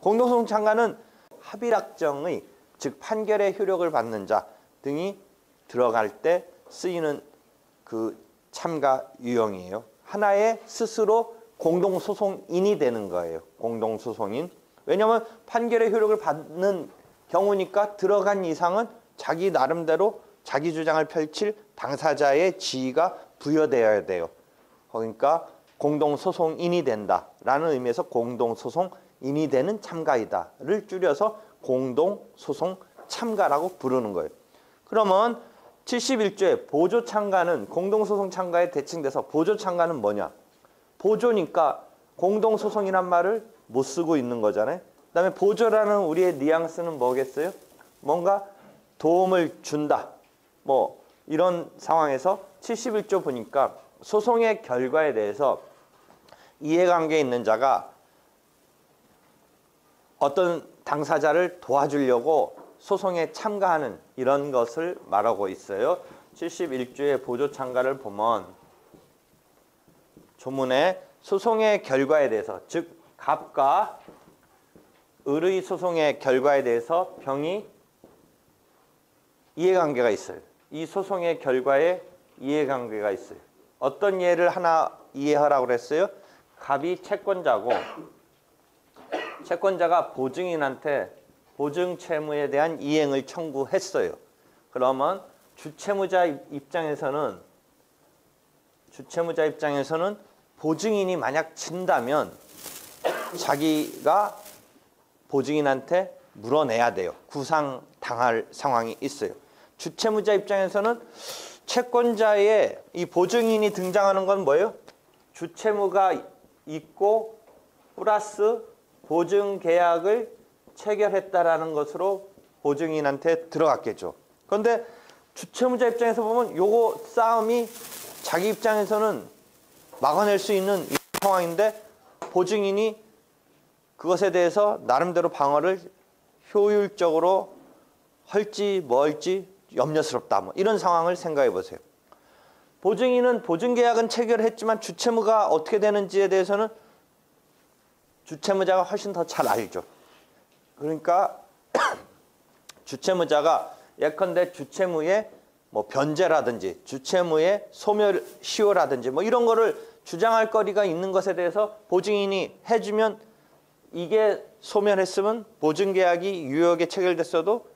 공동소송 참가는 합의락정의 즉 판결의 효력을 받는 자 등이 들어갈 때 쓰이는 그 참가 유형이에요. 하나의 스스로 공동소송인이 되는 거예요. 공동소송인. 왜냐하면 판결의 효력을 받는 경우니까 들어간 이상은 자기 나름대로 자기 주장을 펼칠 당사자의 지위가 부여되어야 돼요. 그러니까 공동소송인이 된다라는 의미에서 공동소송인이 되는 참가이다를 줄여서 공동소송 참가라고 부르는 거예요. 그러면 71조의 보조참가는 공동소송 참가에 대칭돼서 보조참가는 뭐냐? 보조니까 공동소송이란 말을 못 쓰고 있는 거잖아요. 그 다음에 보조라는 우리의 뉘앙스는 뭐겠어요? 뭔가 도움을 준다. 뭐 이런 상황에서 71조 보니까 소송의 결과에 대해서 이해관계에 있는 자가 어떤 당사자를 도와주려고 소송에 참가하는 이런 것을 말하고 있어요. 71조의 보조참가를 보면 조문에 소송의 결과에 대해서 즉 갑과 을의 소송의 결과에 대해서 병이 이해관계가 있어요. 이 소송의 결과에 이해관계가 있어요. 어떤 예를 하나 이해하라고 그랬어요? 갑이 채권자고 채권자가 보증인한테 보증 채무에 대한 이행을 청구했어요. 그러면 주채무자 입장에서는 보증인이 만약 진다면 자기가 보증인한테 물어내야 돼요. 구상당할 상황이 있어요. 주채무자 입장에서는 채권자의 이 보증인이 등장하는 건 뭐예요? 주채무가 있고 플러스 보증계약을 체결했다라는 것으로 보증인한테 들어갔겠죠. 그런데 주채무자 입장에서 보면 요거 싸움이 자기 입장에서는 막아낼 수 있는 상황인데 보증인이 그것에 대해서 나름대로 방어를 효율적으로 할지 뭐 할지 염려스럽다. 뭐 이런 상황을 생각해 보세요. 보증인은 보증계약은 체결했지만 주채무가 어떻게 되는지에 대해서는 주채무자가 훨씬 더 잘 알죠. 그러니까 주채무자가 예컨대 주채무의 뭐 변제라든지 주채무의 소멸시효라든지 뭐 이런 거를 주장할 거리가 있는 것에 대해서 보증인이 해주면 이게 소멸했으면 보증계약이 유효하게 체결됐어도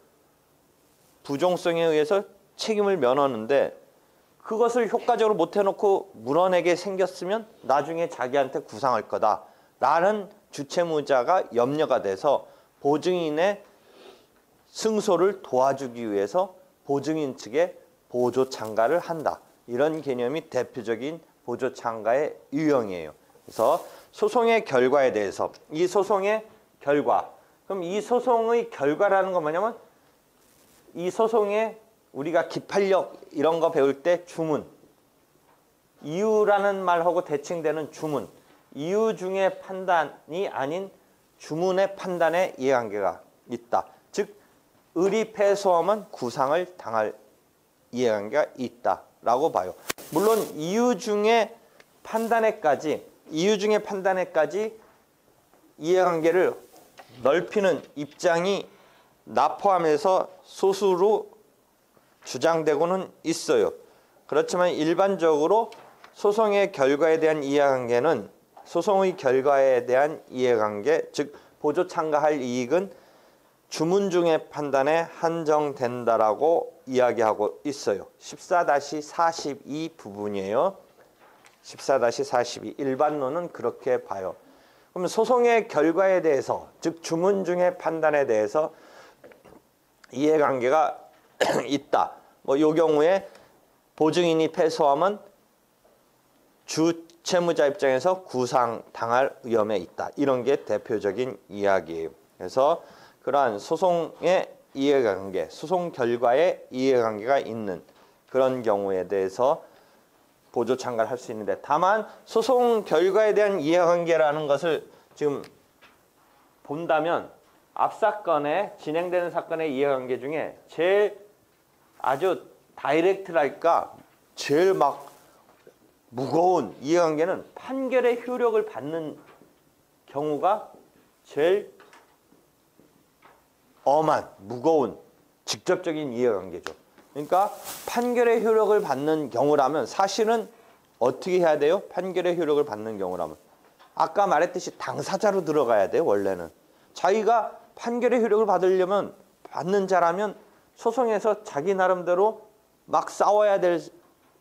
부종성에 의해서 책임을 면하는데 그것을 효과적으로 못 해놓고 물어내게 생겼으면 나중에 자기한테 구상할 거다 라는 주채무자가 염려가 돼서 보증인의 승소를 도와주기 위해서 보증인 측에 보조참가를 한다. 이런 개념이 대표적인 보조참가의 유형이에요. 그래서 소송의 결과에 대해서 이 소송의 결과 그럼 이 소송의 결과라는 건 뭐냐면 이 소송에 우리가 기판력 이런 거 배울 때 주문 이유라는 말하고 대칭되는 주문 이유 중에 판단이 아닌 주문의 판단에 이해관계가 있다. 즉 을이 패소하면 구상을 당할 이해관계가 있다라고 봐요. 물론 이유 중에 판단에까지 이해관계를 넓히는 입장이 나 포함해서 소수로 주장되고는 있어요. 그렇지만 일반적으로 소송의 결과에 대한 이해관계는 소송의 결과에 대한 이해관계, 즉 보조 참가할 이익은 주문 중의 판단에 한정된다라고 이야기하고 있어요. 14-42 부분이에요. 14-42 일반론은 그렇게 봐요. 그럼 소송의 결과에 대해서, 즉 주문 중의 판단에 대해서 이해관계가 있다. 뭐 요 경우에 보증인이 패소하면 주채무자 입장에서 구상당할 위험에 있다. 이런 게 대표적인 이야기예요. 그래서 그러한 소송의 이해관계, 소송 결과에 이해관계가 있는 그런 경우에 대해서 보조 참가를 할 수 있는데 다만 소송 결과에 대한 이해관계라는 것을 지금 본다면 앞 사건에 진행되는 사건의 이해관계 중에 제일 아주 다이렉트랄까 제일 막 무거운 이해관계는 판결의 효력을 받는 경우가 제일 엄한, 무거운, 직접적인 이해관계죠. 그러니까 판결의 효력을 받는 경우라면 사실은 어떻게 해야 돼요? 판결의 효력을 받는 경우라면 아까 말했듯이 당사자로 들어가야 돼요. 원래는 자기가 판결의 효력을 받으려면 받는 자라면 소송에서 자기 나름대로 막 싸워야 될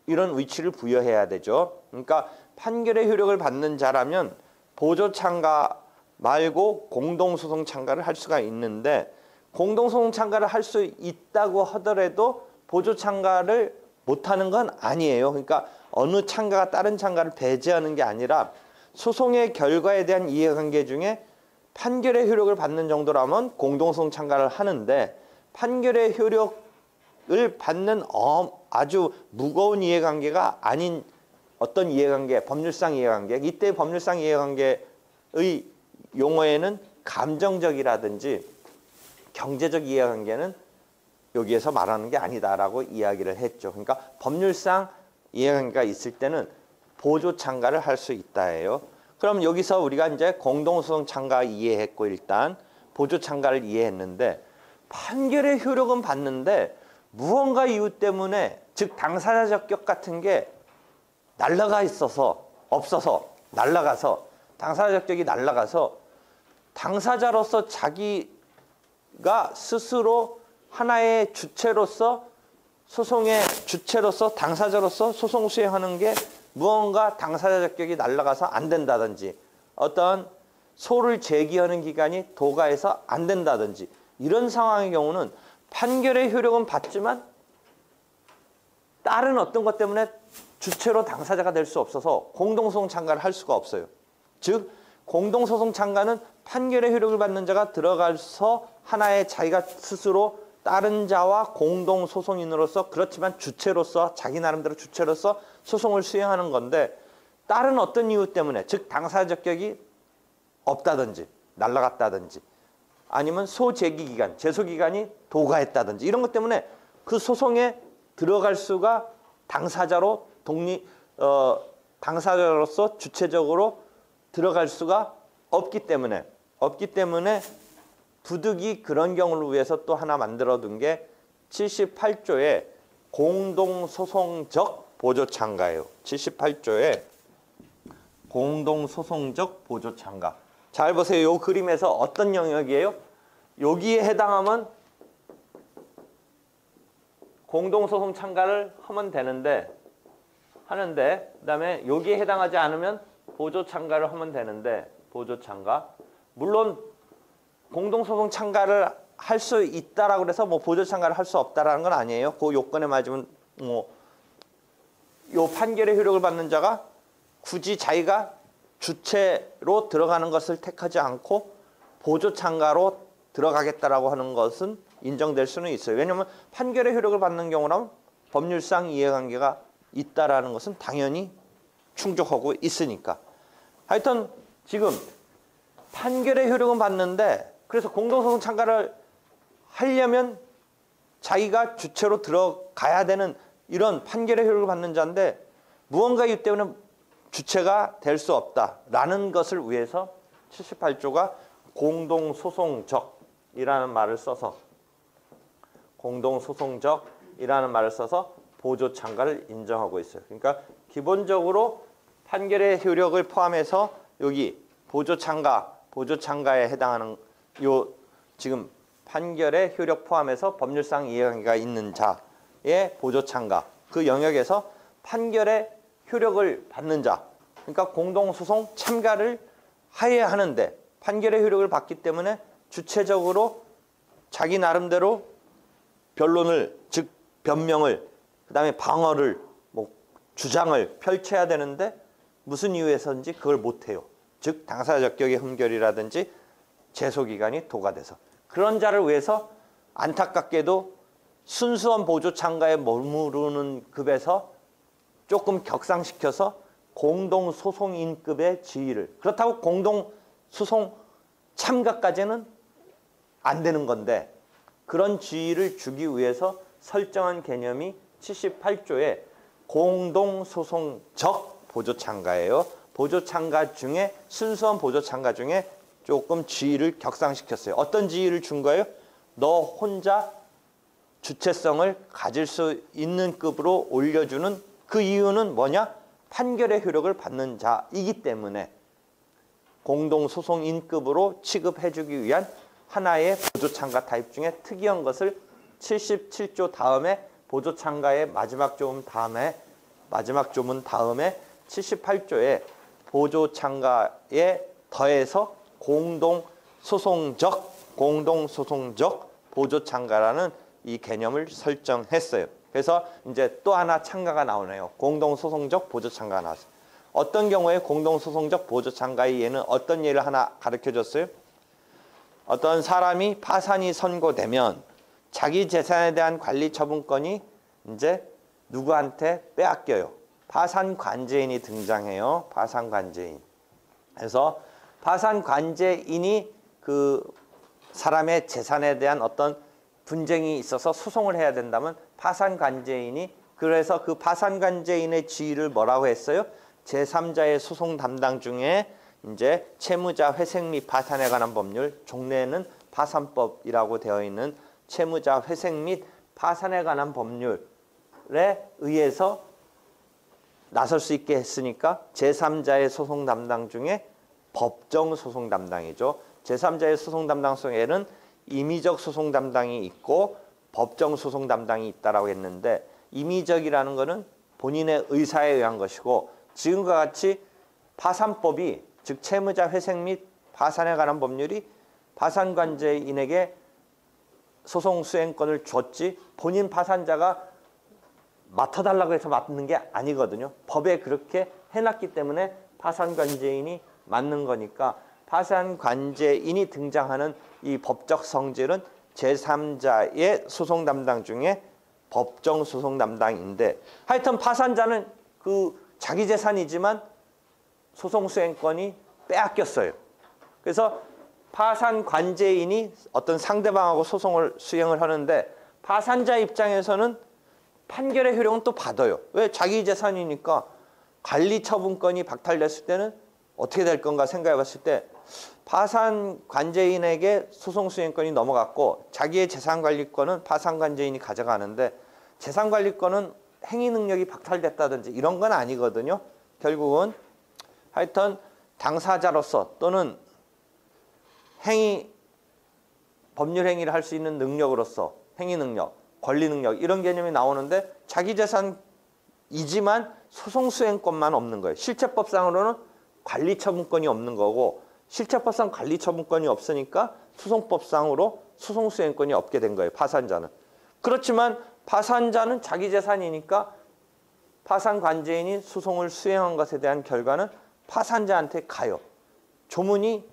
이런 위치를 부여해야 되죠. 그러니까 판결의 효력을 받는 자라면 보조 참가 말고 공동소송 참가를 할 수가 있는데 공동소송 참가를 할 수 있다고 하더라도 보조 참가를 못하는 건 아니에요. 그러니까 어느 참가가 다른 참가를 배제하는 게 아니라 소송의 결과에 대한 이해관계 중에 판결의 효력을 받는 정도라면 공동소송 참가를 하는데 판결의 효력을 받는 아주 무거운 이해관계가 아닌 어떤 이해관계, 법률상 이해관계, 이때 법률상 이해관계의 용어에는 감정적이라든지 경제적 이해관계는 여기에서 말하는 게 아니다라고 이야기를 했죠. 그러니까 법률상 이해관계가 있을 때는 보조 참가를 할 수 있다예요. 그럼 여기서 우리가 이제 공동소송 참가 이해했고 일단 보조 참가를 이해했는데 판결의 효력은 받는데 무언가 이유 때문에 즉 당사자 적격 같은 게 날라가 있어서 없어서 날라가서 당사자 적격이 날라가서 당사자로서 자기가 스스로 하나의 주체로서 소송의 주체로서 당사자로서 소송 수행하는 게 무언가 당사자 적격이 날아가서 안 된다든지 어떤 소를 제기하는 기간이 도가해서 안 된다든지 이런 상황의 경우는 판결의 효력은 받지만 다른 어떤 것 때문에 주체로 당사자가 될 수 없어서 공동소송 참가를 할 수가 없어요. 즉 공동소송 참가는 판결의 효력을 받는 자가 들어가서 하나의 자기가 스스로 다른 자와 공동소송인으로서 그렇지만 주체로서 자기 나름대로 주체로서 소송을 수행하는 건데 다른 어떤 이유 때문에 즉 당사자 적격이 없다든지 날라갔다든지 아니면 소제기 기간, 제소 기간이 도가했다든지 이런 것 때문에 그 소송에 들어갈 수가 당사자로 당사자로서 주체적으로 들어갈 수가 없기 때문에 부득이 그런 경우를 위해서 또 하나 만들어둔 게 78조의 공동소송적 보조참가예요. 78조의 공동소송적 보조참가. 잘 보세요. 이 그림에서 어떤 영역이에요? 여기에 해당하면 공동소송 참가를 하면 되는데 그다음에 여기에 해당하지 않으면 보조 참가를 하면 되는데 보조 참가. 물론 공동소송 참가를 할 수 있다라고 그래서 뭐 보조 참가를 할 수 없다라는 건 아니에요. 그 요건에 맞으면 요 판결의 효력을 받는 자가 굳이 자기가 주체로 들어가는 것을 택하지 않고 보조 참가로 들어가겠다라고 하는 것은 인정될 수는 있어요. 왜냐하면 판결의 효력을 받는 경우라면 법률상 이해관계가 있다라는 것은 당연히 충족하고 있으니까. 하여튼 지금 판결의 효력은 받는데 그래서 공동소송 참가를 하려면 자기가 주체로 들어가야 되는 이런 판결의 효력을 받는 자인데 무언가 이유 때문에 주체가 될 수 없다라는 것을 위해서 78조가 공동소송적이라는 말을 써서 보조 참가를 인정하고 있어요. 그러니까 기본적으로 판결의 효력을 포함해서 여기 보조 참가에 해당하는 요 지금 판결의 효력 포함해서 법률상 이해관계가 있는 자의 보조 참가 그 영역에서 판결의 효력을 받는 자 그러니까 공동소송 참가를 해야 하는데 판결의 효력을 받기 때문에 주체적으로 자기 나름대로 변론을 즉 변명을 그다음에 방어를 뭐 주장을 펼쳐야 되는데 무슨 이유에서인지 그걸 못해요. 즉 당사자 적격의 흠결이라든지 제소기간이 도가돼서 그런 자를 위해서 안타깝게도 순수한 보조 참가에 머무르는 급에서 조금 격상시켜서 공동소송인급의 지위를 그렇다고 공동소송 참가까지는 안 되는 건데 그런 지위를 주기 위해서 설정한 개념이 78조의 공동소송적 보조창가예요. 보조창가 중에 순수한 보조창가 중에 조금 지위를 격상시켰어요. 어떤 지위를 준 거예요? 너 혼자 주체성을 가질 수 있는 급으로 올려주는 그 이유는 뭐냐? 판결의 효력을 받는 자이기 때문에 공동소송인급으로 취급해주기 위한 하나의 보조창가 타입 중에 특이한 것을 77조 다음에 보조창가의 마지막 조문 다음에 78조에 보조창가에 더해서 공동소송적 보조창가라는 이 개념을 설정했어요. 그래서 이제 또 하나 창가가 나오네요. 공동소송적 보조창가가 나왔어요. 어떤 경우에 공동소송적 보조창가의 예는 어떤 예를 하나 가르쳐줬어요? 어떤 사람이 파산이 선고되면 자기 재산에 대한 관리 처분권이 이제 누구한테 빼앗겨요. 파산관제인이 등장해요. 파산관제인. 그래서 파산관제인이 그 사람의 재산에 대한 어떤 분쟁이 있어서 소송을 해야 된다면 파산관제인이 그래서 그 파산관제인의 지위를 뭐라고 했어요? 제3자의 소송 담당 중에 이제 채무자 회생 및 파산에 관한 법률, 종래에는 파산법이라고 되어 있는 채무자 회생 및 파산에 관한 법률에 의해서 나설 수 있게 했으니까 제3자의 소송 담당 중에 법정 소송 담당이죠. 제3자의 소송 담당 속에는 임의적 소송 담당이 있고 법정 소송 담당이 있다라고 했는데 임의적이라는 것은 본인의 의사에 의한 것이고 지금과 같이 파산법이 즉 채무자 회생 및 파산에 관한 법률이 파산관제인에게 소송 수행권을 줬지 본인 파산자가 맡아달라고 해서 맡는 게 아니거든요. 법에 그렇게 해놨기 때문에 파산관제인이 맡는 거니까 파산관제인이 등장하는 이 법적 성질은 제3자의 소송 담당 중에 법정 소송 담당인데 하여튼 파산자는 그 자기 재산이지만 소송 수행권이 빼앗겼어요. 그래서 파산관제인이 어떤 상대방하고 소송을 수행을 하는데 파산자 입장에서는 판결의 효력은 또 받아요. 왜? 자기 재산이니까 관리처분권이 박탈됐을 때는 어떻게 될 건가 생각해 봤을 때 파산관제인에게 소송 수행권이 넘어갔고 자기의 재산관리권은 파산관제인이 가져가는데 재산관리권은 행위 능력이 박탈됐다든지 이런 건 아니거든요. 결국은 하여튼 당사자로서 또는 법률 행위를 할 수 있는 능력으로서 행위 능력, 권리 능력 이런 개념이 나오는데 자기 재산이지만 소송 수행권만 없는 거예요. 실체법상으로는 관리 처분권이 없는 거고 실체법상 관리 처분권이 없으니까 소송법상으로 소송 수행권이 없게 된 거예요. 파산자는. 그렇지만 파산자는 자기 재산이니까 파산관제인이 소송을 수행한 것에 대한 결과는 파산자한테 가요. 조문이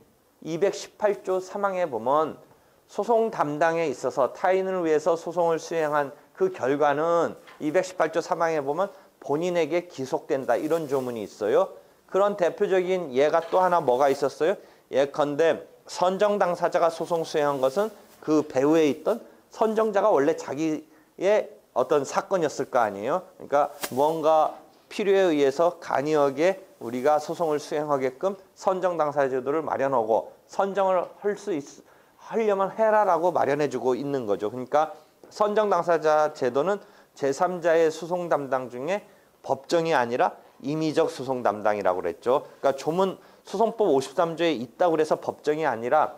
218조 3항에 보면 소송 담당에 있어서 타인을 위해서 소송을 수행한 그 결과는 218조 3항에 보면 본인에게 기속된다 이런 조문이 있어요. 그런 대표적인 예가 또 하나 뭐가 있었어요? 예컨대 선정 당사자가 소송 수행한 것은 그 배후에 있던 선정자가 원래 자기의 어떤 사건이었을 거 아니에요. 그러니까 무언가 필요에 의해서 간이하게 우리가 소송을 수행하게끔 선정 당사자 제도를 마련하고 선정을 하려면 해라라고 마련해주고 있는 거죠. 그러니까 선정 당사자 제도는 제3자의 소송 담당 중에 법정이 아니라 임의적 소송 담당이라고 그랬죠. 그러니까 조문 소송법 53조에 있다고 그래서 법정이 아니라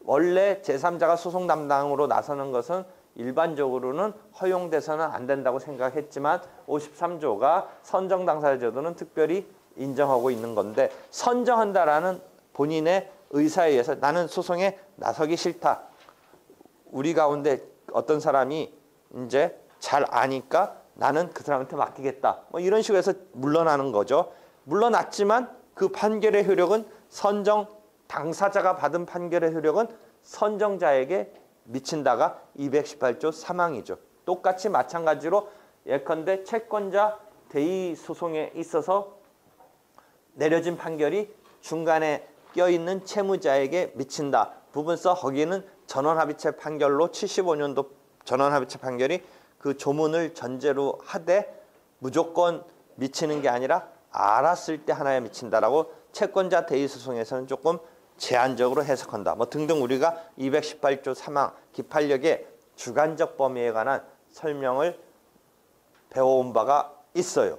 원래 제3자가 소송 담당으로 나서는 것은 일반적으로는 허용돼서는 안 된다고 생각했지만 53조가 선정 당사자 제도는 특별히 인정하고 있는 건데 선정한다라는 본인의 의사에 의해서 나는 소송에 나서기 싫다. 우리 가운데 어떤 사람이 이제 잘 아니까 나는 그 사람한테 맡기겠다. 뭐 이런 식으로 해서 물러나는 거죠. 물러났지만 그 판결의 효력은 선정 당사자가 받은 판결의 효력은 선정자에게 미친다가 218조 3항이죠. 똑같이 마찬가지로 예컨대 채권자 대의 소송에 있어서 내려진 판결이 중간에 껴있는 채무자에게 미친다. 부분서 거기는 전원합의체 판결로 75년도 전원합의체 판결이 그 조문을 전제로 하되 무조건 미치는 게 아니라 알았을 때 하나에 미친다라고 채권자 대의소송에서는 조금 제한적으로 해석한다. 뭐 등등 우리가 218조 3항 기판력의 주관적 범위에 관한 설명을 배워온 바가 있어요.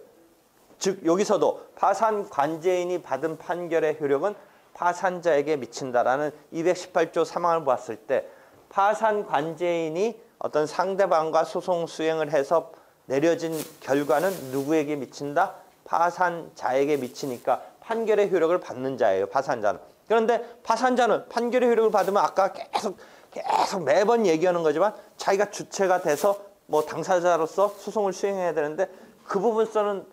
즉 여기서도 파산 관제인이 받은 판결의 효력은 파산자에게 미친다라는 218조 3항을 보았을 때 파산 관제인이 어떤 상대방과 소송 수행을 해서 내려진 결과는 누구에게 미친다? 파산자에게 미치니까 판결의 효력을 받는 자예요. 파산자는. 그런데 파산자는 판결의 효력을 받으면 아까 계속 매번 얘기하는 거지만 자기가 주체가 돼서 뭐 당사자로서 소송을 수행해야 되는데 그 부분서는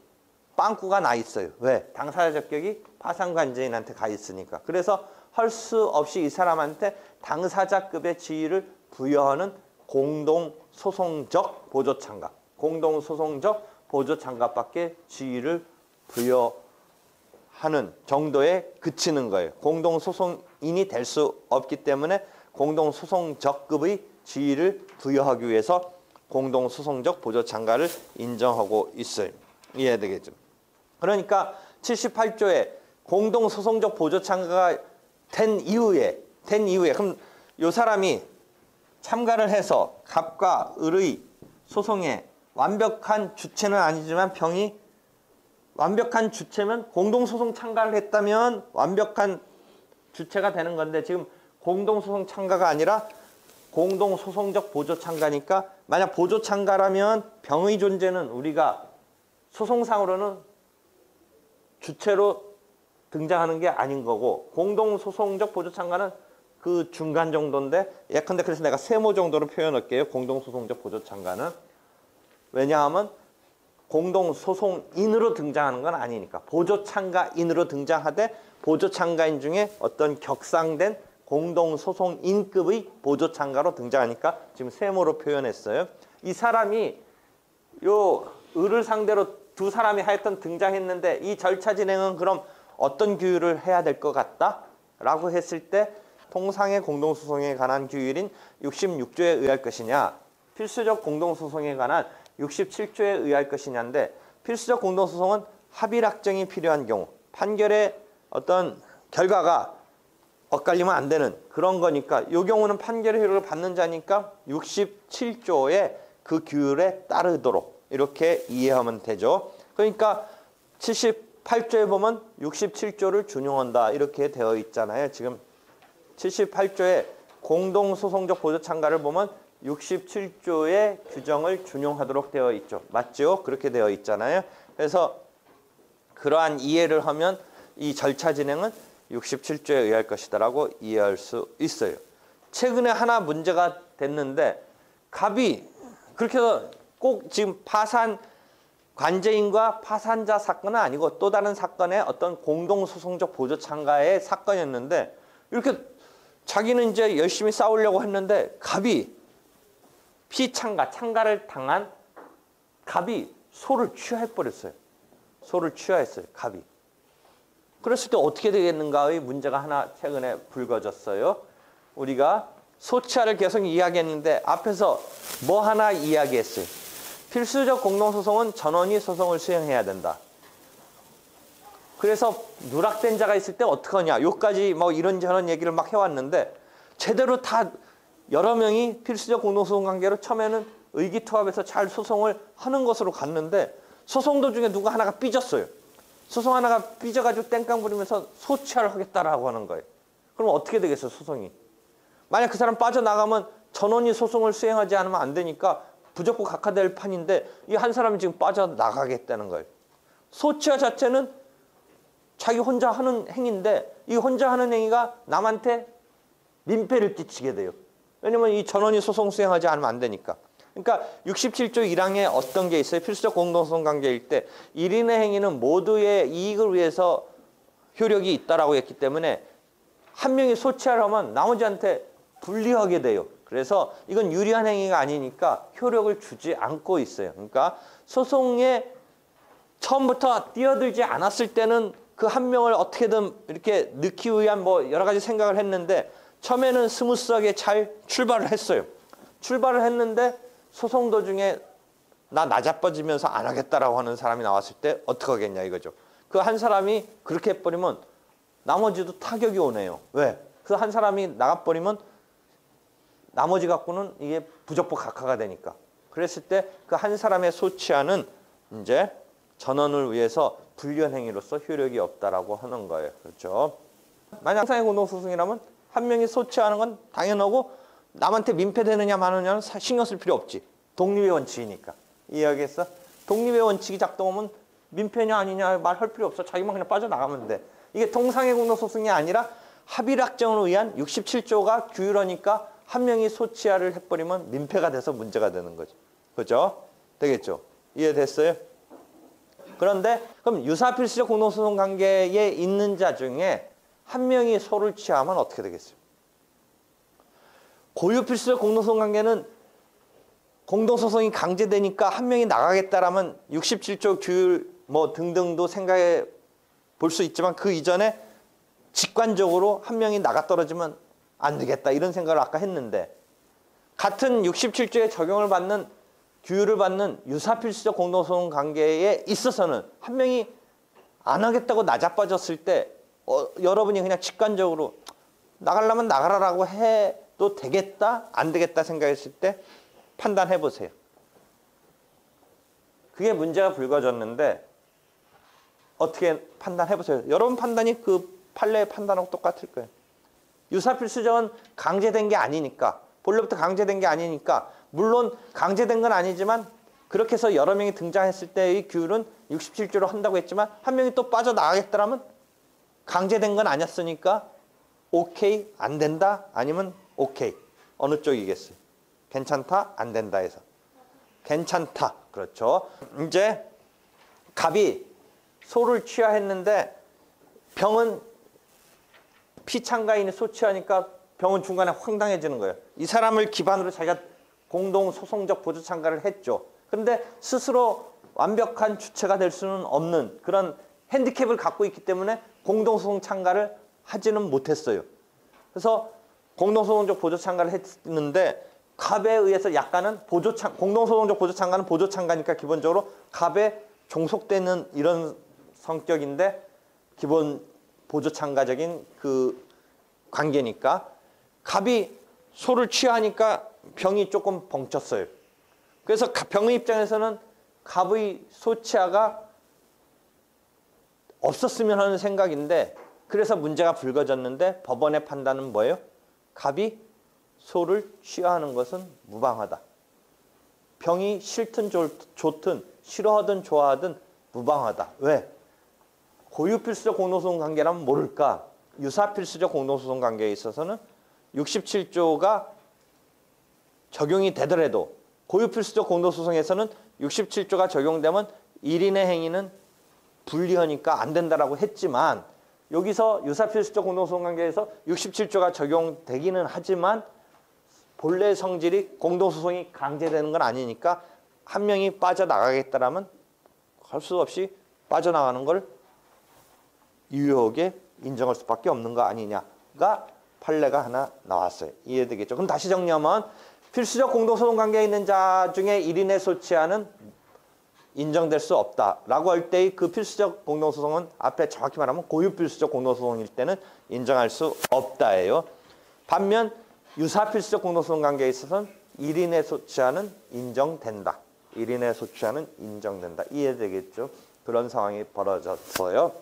빵꾸가 나 있어요. 왜? 당사자 적격이 파산관제인한테 가 있으니까. 그래서 할 수 없이 이 사람한테 당사자급의 지위를 부여하는 공동소송적 보조창갑, 공동소송적 보조창갑밖에 지위를 부여하는 정도에 그치는 거예요. 공동소송인이 될 수 없기 때문에 공동소송적급의 지위를 부여하기 위해서 공동소송적 보조창갑을 인정하고 있어요. 이해되겠죠? 그러니까 78조에 공동소송적 보조창갑가 된 이후에 그럼 이 사람이 참가를 해서 갑과 을의 소송에 완벽한 주체는 아니지만 병이 완벽한 주체면 공동소송 참가를 했다면 완벽한 주체가 되는 건데 지금 공동소송 참가가 아니라 공동소송적 보조참가니까 만약 보조참가라면 병의 존재는 우리가 소송상으로는 주체로 등장하는 게 아닌 거고 공동소송적 보조참가는 그 중간 정도인데 예컨대 그래서 내가 세모 정도로 표현할게요. 공동소송적 보조참가는 왜냐하면 공동소송인으로 등장하는 건 아니니까 보조참가인으로 등장하되 보조참가인 중에 어떤 격상된 공동소송인급의 보조참가로 등장하니까 지금 세모로 표현했어요. 이 사람이 요 을을 상대로 두 사람이 하여튼 등장했는데 이 절차 진행은 그럼 어떤 규율을 해야 될 것 같다? 라고 했을 때 통상의 공동소송에 관한 규율인 66조에 의할 것이냐 필수적 공동소송에 관한 67조에 의할 것이냐인데 필수적 공동소송은 합의락정이 필요한 경우 판결의 어떤 결과가 엇갈리면 안 되는 그런 거니까 이 경우는 판결의 효력을 받는 자니까 67조의 그 규율에 따르도록 이렇게 이해하면 되죠. 그러니까 78조에 보면 67조를 준용한다 이렇게 되어 있잖아요. 지금 78조에 공동소송적 보조참가를 보면 67조의 규정을 준용하도록 되어 있죠. 맞죠? 그렇게 되어 있잖아요. 그래서 그러한 이해를 하면 이 절차 진행은 67조에 의할 것이다라고 이해할 수 있어요. 최근에 하나 문제가 됐는데 갑이 그렇게 해서 꼭 지금 파산 관제인과 파산자 사건은 아니고 또 다른 사건의 어떤 공동소송적 보조참가의 사건이었는데 이렇게 자기는 이제 열심히 싸우려고 했는데 갑이 참가를 당한 갑이 소를 취하해버렸어요. 소를 취하했어요. 갑이. 그랬을 때 어떻게 되겠는가의 문제가 하나 최근에 불거졌어요. 우리가 소치하를 계속 이야기했는데 앞에서 뭐 하나 이야기했어요. 필수적 공동소송은 전원이 소송을 수행해야 된다. 그래서 누락된 자가 있을 때 어떡하냐. 요까지 뭐 이런저런 얘기를 막 해왔는데 제대로 다 여러 명이 필수적 공동소송 관계로 처음에는 의기투합해서 잘 소송을 하는 것으로 갔는데 소송 도중에 누가 하나가 삐졌어요. 소송 하나가 삐져가지고 땡깡 부리면서 소치하를 하겠다라고 하는 거예요. 그럼 어떻게 되겠어요, 소송이? 만약 그 사람 빠져나가면 전원이 소송을 수행하지 않으면 안 되니까 부적고 각하될 판인데 이 한 사람이 지금 빠져나가겠다는 거예요. 소치하 자체는 자기 혼자 하는 행위인데 이 혼자 하는 행위가 남한테 민폐를 끼치게 돼요. 왜냐면 이 전원이 소송 수행하지 않으면 안 되니까. 그러니까 67조 1항에 어떤 게 있어요? 필수적 공동소송 관계일 때 1인의 행위는 모두의 이익을 위해서 효력이 있다라고 했기 때문에 한 명이 소치하를 하면 나머지한테 불리하게 돼요. 그래서 이건 유리한 행위가 아니니까 효력을 주지 않고 있어요. 그러니까 소송에 처음부터 뛰어들지 않았을 때는 그 한 명을 어떻게든 이렇게 넣기 위한 뭐 여러 가지 생각을 했는데 처음에는 스무스하게 잘 출발을 했어요. 출발을 했는데 소송 도중에 나 나자빠지면서 안 하겠다라고 하는 사람이 나왔을 때 어떡하겠냐 이거죠. 그 한 사람이 그렇게 해버리면 나머지도 타격이 오네요. 왜? 그 한 사람이 나가버리면 나머지 갖고는 이게 부적부각하가 되니까. 그랬을 때 그 한 사람의 소치하는 이제 전원을 위해서 불리한 행위로서 효력이 없다라고 하는 거예요. 그렇죠? 만약 상의 공동소송이라면 한 명이 소치하는 건 당연하고 남한테 민폐되느냐 마느냐는 신경 쓸 필요 없지. 독립의 원칙이니까. 이해하겠어? 독립의 원칙이 작동하면 민폐냐 아니냐 말할 필요 없어. 자기만 그냥 빠져나가면 돼. 이게 통상의 공동소송이 아니라 합의락정을 위한 67조가 규율하니까 한 명이 소치하를 해버리면 민폐가 돼서 문제가 되는 거죠. 그죠? 되겠죠? 이해됐어요? 그런데 그럼 유사필수적 공동소송 관계에 있는 자 중에 한 명이 소를 취하면 어떻게 되겠어요? 고유필수적 공동소송 관계는 공동소송이 강제되니까 한 명이 나가겠다라면 67조 규율 뭐 등등도 생각해 볼 수 있지만 그 이전에 직관적으로 한 명이 나가 떨어지면 안 되겠다 이런 생각을 아까 했는데 같은 67조에 적용을 받는 규율을 받는 유사필수적 공동소송 관계에 있어서는 한 명이 안 하겠다고 나자빠졌을 때 여러분이 그냥 직관적으로 나가려면 나가라라고 해도 되겠다 안 되겠다 생각했을 때 판단해 보세요. 그게 문제가 불거졌는데 어떻게 판단해 보세요. 여러분 판단이 그 판례의 판단하고 똑같을 거예요. 유사필수적은 강제된 게 아니니까 본래부터 강제된 게 아니니까 물론 강제된 건 아니지만 그렇게 해서 여러 명이 등장했을 때의 규율은 67조로 한다고 했지만 한 명이 또 빠져나가겠다라면 강제된 건 아니었으니까 오케이 안 된다 아니면 오케이 어느 쪽이겠어요? 괜찮다 안 된다 해서 괜찮다 그렇죠. 이제 갑이 소를 취하했는데 병은 피참가인이 소취하니까 병은 중간에 황당해지는 거예요. 이 사람을 기반으로 자기가 공동소송적 보조참가를 했죠. 그런데 스스로 완벽한 주체가 될 수는 없는 그런 핸디캡을 갖고 있기 때문에 공동소송 참가를 하지는 못했어요. 그래서 공동소송적 보조참가를 했는데 갑에 의해서 약간은 공동소송적 보조참가는 보조참가니까 기본적으로 갑에 종속되는 이런 성격인데 기본 보조참가적인 그 관계니까 갑이 소를 취하니까 병이 조금 벙쳤어요. 그래서 병의 입장에서는 갑의 소치하가 없었으면 하는 생각인데 그래서 문제가 불거졌는데 법원의 판단은 뭐예요? 갑이 소를 취하하는 것은 무방하다. 병이 싫든 좋든 싫어하든 좋아하든 무방하다. 왜? 고유필수적 공동소송 관계라면 모를까? 유사필수적 공동소송 관계에 있어서는 67조가 적용이 되더라도 고유필수적 공동소송에서는 67조가 적용되면 1인의 행위는 불리하니까 안 된다라고 했지만 여기서 유사필수적 공동소송 관계에서 67조가 적용되기는 하지만 본래 성질이 공동소송이 강제되는 건 아니니까 한 명이 빠져나가겠다라면 할 수 없이 빠져나가는 걸 유효하게 인정할 수밖에 없는 거 아니냐가 판례가 하나 나왔어요. 이해되겠죠? 그럼 다시 정리하면 필수적 공동소송 관계에 있는 자 중에 1인의 소치하는 인정될 수 없다라고 할 때의 그 필수적 공동소송은 앞에 정확히 말하면 고유필수적 공동소송일 때는 인정할 수 없다예요. 반면 유사필수적 공동소송 관계에 있어서는 1인의 소치하는 인정된다. 1인의 소치하는 인정된다. 이해되겠죠? 그런 상황이 벌어졌어요.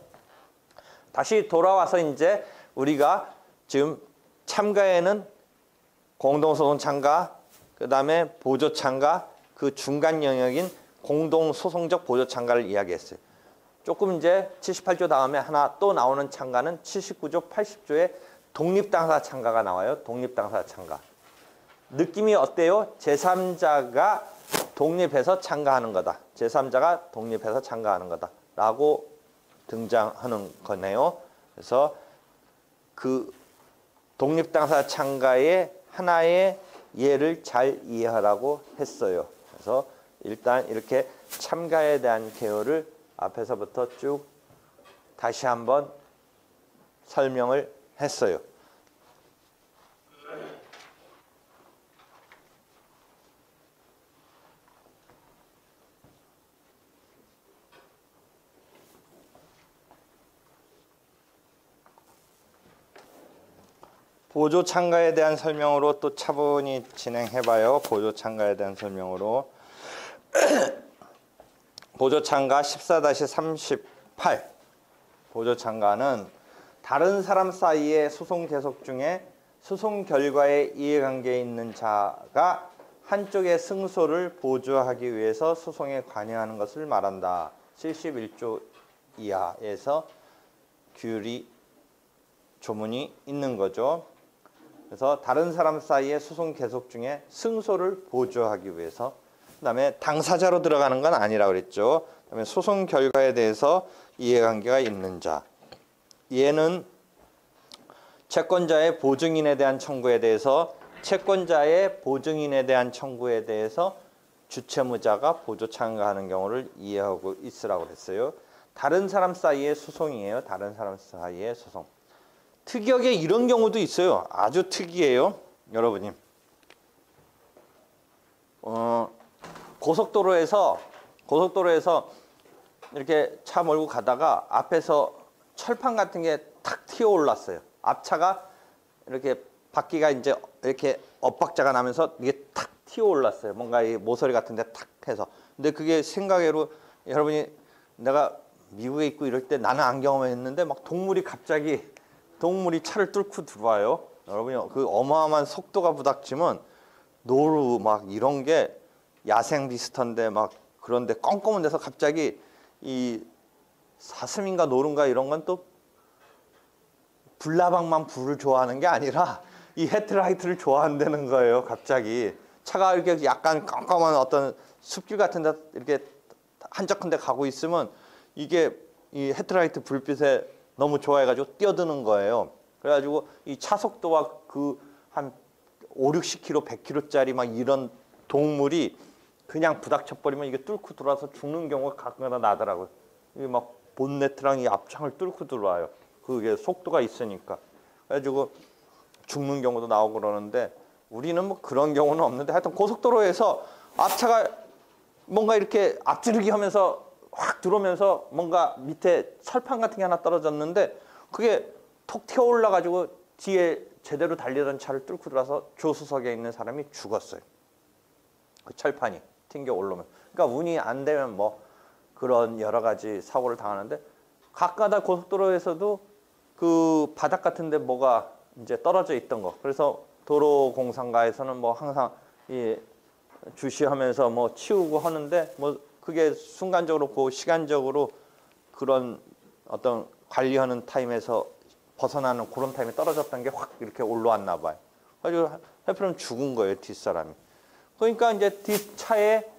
다시 돌아와서 이제 우리가 지금 참가에는 공동소송 참가, 그 다음에 보조 참가, 그 중간 영역인 공동소송적 보조 참가를 이야기했어요. 조금 이제 78조 다음에 하나 또 나오는 참가는 79조, 80조에 독립당사 참가가 나와요. 독립당사 참가. 느낌이 어때요? 제3자가 독립해서 참가하는 거다. 제3자가 독립해서 참가하는 거다. 라고 등장하는 거네요. 그래서 그 독립당사 참가의 하나의 예를 잘 이해하라고 했어요. 그래서 일단 이렇게 참가에 대한 개요를 앞에서부터 쭉 다시 한번 설명을 했어요. 보조 참가에 대한 설명으로 또 차분히 진행해봐요. 보조 참가에 대한 설명으로. 보조 참가 14-38. 보조 참가는 다른 사람 사이의 소송 계속 중에 소송 결과에 이해관계에 있는 자가 한쪽의 승소를 보조하기 위해서 소송에 관여하는 것을 말한다. 71조 이하에서 규율이 조문이 있는 거죠. 그래서 다른 사람 사이의 소송 계속 중에 승소를 보조하기 위해서, 그 다음에 당사자로 들어가는 건 아니라고 그랬죠. 그 다음에 소송 결과에 대해서 이해관계가 있는 자. 얘는 채권자의 보증인에 대한 청구에 대해서 채권자의 보증인에 대한 청구에 대해서 주채무자가 보조 참가하는 경우를 이해하고 있으라고 그랬어요. 다른 사람 사이의 소송이에요. 다른 사람 사이의 소송. 특이하게 이런 경우도 있어요. 아주 특이해요. 여러분이. 고속도로에서 이렇게 차 몰고 가다가 앞에서 철판 같은 게 탁 튀어 올랐어요. 앞차가 이렇게 바퀴가 이제 이렇게 엇박자가 나면서 이게 탁 튀어 올랐어요. 뭔가 이 모서리 같은 데 탁 해서. 근데 그게 생각외로 여러분이 내가 미국에 있고 이럴 때 나는 안 경험했는데 막 동물이 차를 뚫고 들어와요. 여러분이 그 어마어마한 속도가 부닥치면 노루 막 이런 게 야생 비슷한데 막 그런데 껌껌한 데서 갑자기 이 사슴인가 노루인가 이런 건 또 불나방만 불을 좋아하는 게 아니라 이 헤드라이트를 좋아한다는 거예요. 갑자기 차가 이렇게 약간 껌껌한 어떤 숲길 같은 데 이렇게 한적한 데 가고 있으면 이게 이 헤드라이트 불빛에 너무 좋아해가지고 뛰어드는 거예요. 그래가지고 이 차속도와 그 한 5, 60km, 100km짜리 막 이런 동물이 그냥 부닥쳐버리면 이게 뚫고 들어와서 죽는 경우가 가끔가다 나더라고요. 이게 막 본네트랑 이 앞창을 뚫고 들어와요. 그게 속도가 있으니까. 그래가지고 죽는 경우도 나오고 그러는데 우리는 뭐 그런 경우는 없는데 하여튼 고속도로에서 앞차가 뭔가 이렇게 앞지르기 하면서 확 들어오면서 뭔가 밑에 철판 같은 게 하나 떨어졌는데 그게 톡 튀어 올라가지고 뒤에 제대로 달리던 차를 뚫고 들어와서 조수석에 있는 사람이 죽었어요. 그 철판이 튕겨 올라오면. 그러니까 운이 안 되면 뭐 그런 여러 가지 사고를 당하는데 가까다 고속도로에서도 그 바닥 같은 데 뭐가 이제 떨어져 있던 거. 그래서 도로공사가에서는 뭐 항상 이 주시하면서 뭐 치우고 하는데 뭐 그게 순간적으로 그 시간적으로 그런 어떤 관리하는 타임에서 벗어나는 그런 타임에 떨어졌던 게 확 이렇게 올라왔나 봐요. 그래서 해프는 죽은 거예요, 뒷사람이. 그러니까 이제 뒷차에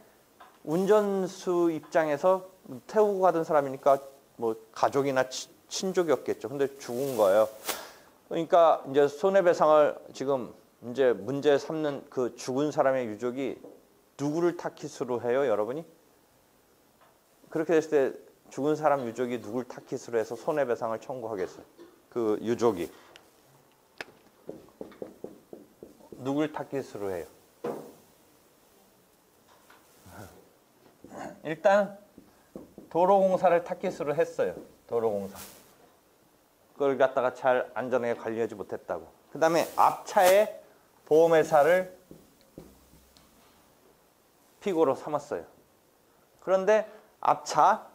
운전수 입장에서 태우고 가던 사람이니까 뭐 가족이나 친족이었겠죠. 근데 죽은 거예요. 그러니까 이제 손해배상을 지금 이제 문제 삼는 그 죽은 사람의 유족이 누구를 타깃으로 해요, 여러분이? 그렇게 됐을 때 죽은 사람 유족이 누굴 타깃으로 해서 손해배상을 청구하겠어요? 그 유족이 누굴 타깃으로 해요? 일단 도로공사를 타깃으로 했어요. 도로공사. 그걸 갖다가 잘 안전하게 관리하지 못했다고. 그 다음에 앞차에 보험회사를 피고로 삼았어요. 그런데 앞차,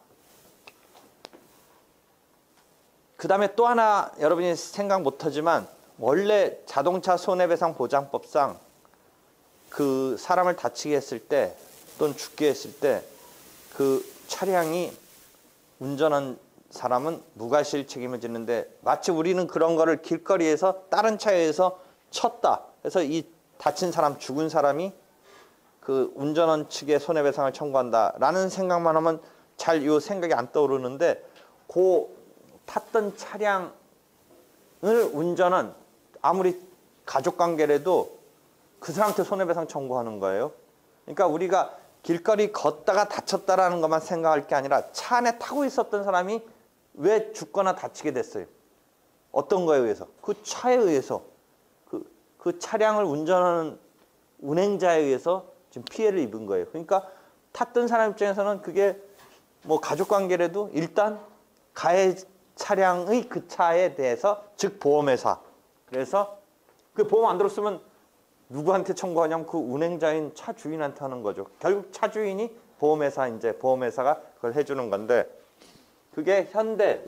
그 다음에 또 하나 여러분이 생각 못하지만 원래 자동차 손해배상 보장법상 그 사람을 다치게 했을 때 또는 죽게 했을 때 그 차량이 운전한 사람은 무과실 책임을 지는데 마치 우리는 그런 거를 길거리에서 다른 차에 의해서 쳤다. 그래서 이 다친 사람, 죽은 사람이 그 운전한 측에 손해배상을 청구한다라는 생각만 하면 잘 요 생각이 안 떠오르는데 그 탔던 차량을 운전한 아무리 가족관계라도 그 사람한테 손해배상 청구하는 거예요. 그러니까 우리가 길거리 걷다가 다쳤다라는 것만 생각할 게 아니라 차 안에 타고 있었던 사람이 왜 죽거나 다치게 됐어요? 어떤 거에 의해서? 그 차에 의해서. 그 차량을 운전하는 운행자에 의해서 지금 피해를 입은 거예요. 그러니까 탔던 사람 입장에서는 그게 뭐 가족관계라도 일단 가해 차량의 그 차에 대해서 즉 보험회사. 그래서 그 보험 안 들었으면 누구한테 청구하냐면 그 운행자인 차 주인한테 하는 거죠. 결국 차 주인이 보험회사가 그걸 해주는 건데 그게 현대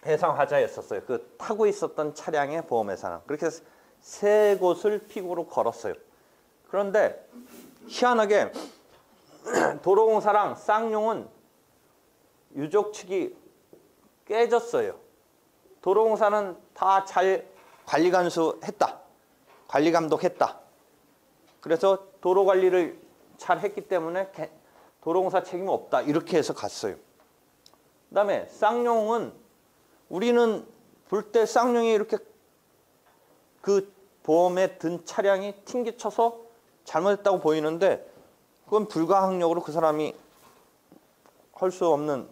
해상화재였었어요. 그 타고 있었던 차량의 보험회사는. 그렇게 해서 3곳을 픽으로 걸었어요. 그런데 희한하게 도로공사랑 쌍용은 유족 측이 깨졌어요. 도로공사는 다 잘 관리감독했다. 그래서 도로관리를 잘 했기 때문에 도로공사 책임이 없다. 이렇게 해서 갔어요. 그 다음에 쌍용은 우리는 볼 때 쌍용이 이렇게 그 보험에 든 차량이 튕기쳐서 잘못했다고 보이는데 그건 불가항력으로 그 사람이 할 수 없는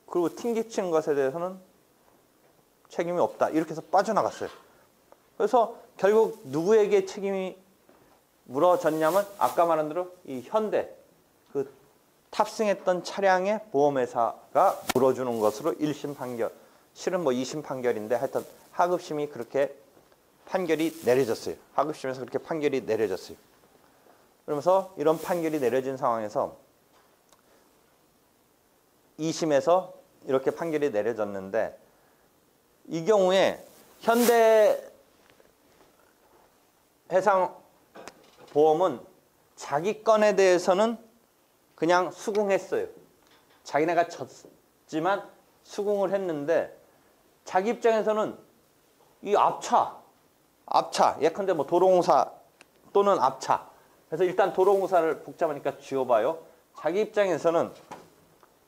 그리고 튕기친 것에 대해서는 책임이 없다. 이렇게 해서 빠져나갔어요. 그래서 결국 누구에게 책임이 물어졌냐면 아까 말한 대로 이 현대 그 탑승했던 차량의 보험회사가 물어주는 것으로 1심 판결, 실은 2심 판결인데 하여튼 하급심이 그렇게 판결이 내려졌어요. 하급심에서 그렇게 판결이 내려졌어요. 그러면서 이런 판결이 내려진 상황에서 2심에서 이렇게 판결이 내려졌는데 이 경우에 현대해상보험은 자기 건에 대해서는 그냥 수긍했어요. 자기네가 졌지만 수긍을 했는데 자기 입장에서는 이 앞차 예컨대 도로공사 또는 앞차 그래서 일단 도로공사를 복잡하니까 지워봐요. 자기 입장에서는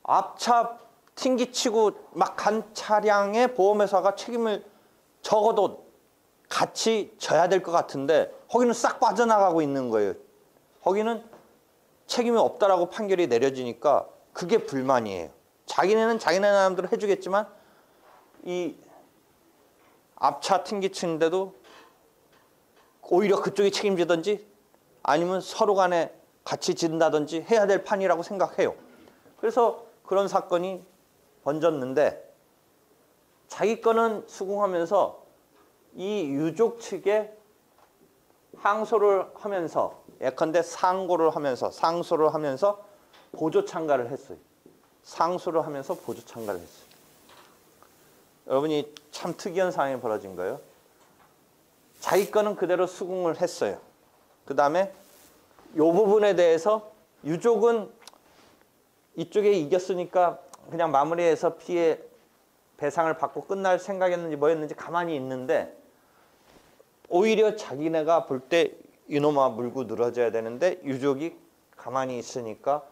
앞차 튕기치고 막 간 차량의 보험회사가 책임을 적어도 같이 져야 될 것 같은데 거기는 싹 빠져나가고 있는 거예요. 거기는 책임이 없다라고 판결이 내려지니까 그게 불만이에요. 자기네는 자기네 나름대로 해주겠지만 이 앞차 튕기치는데도 오히려 그쪽이 책임지든지 아니면 서로 간에 같이 진다든지 해야 될 판이라고 생각해요. 그래서 그런 사건이 번졌는데 자기 거는 수긍하면서 이 유족 측에 항소를 하면서 예컨대 상소를 하면서 보조 참가를 했어요. 상소를 하면서 보조 참가를 했어요. 여러분이 참 특이한 상황이 벌어진 거예요. 자기 거는 그대로 수긍을 했어요. 그 다음에 이 부분에 대해서 유족은 이쪽에 이겼으니까 그냥 마무리해서 피해 배상을 받고 끝날 생각이었는지 뭐였는지 가만히 있는데 오히려 자기네가 볼 때 이놈아 물고 늘어져야 되는데 유족이 가만히 있으니까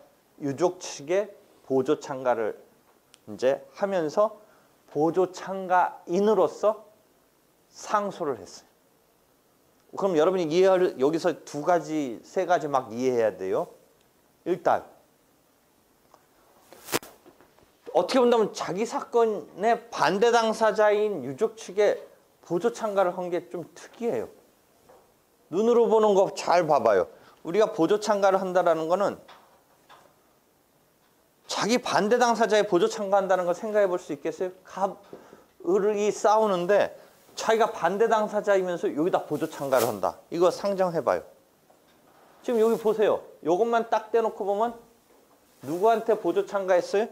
유족 측에 보조 참가를 이제 하면서 보조 참가인으로서 상소를 했어요. 그럼 여러분이 여기서 세 가지 막 이해해야 돼요. 일단 어떻게 본다면 자기 사건의 반대 당사자인 유족 측에 보조 참가를 한 게 좀 특이해요. 눈으로 보는 거 잘 봐봐요. 우리가 보조 참가를 한다는 거는 자기 반대 당사자의 보조 참가한다는 걸 생각해 볼 수 있겠어요? 갑을이 싸우는데 자기가 반대 당사자이면서 여기다 보조 참가를 한다. 이거 상정해 봐요. 지금 여기 보세요. 이것만 딱 떼놓고 보면 누구한테 보조 참가했어요?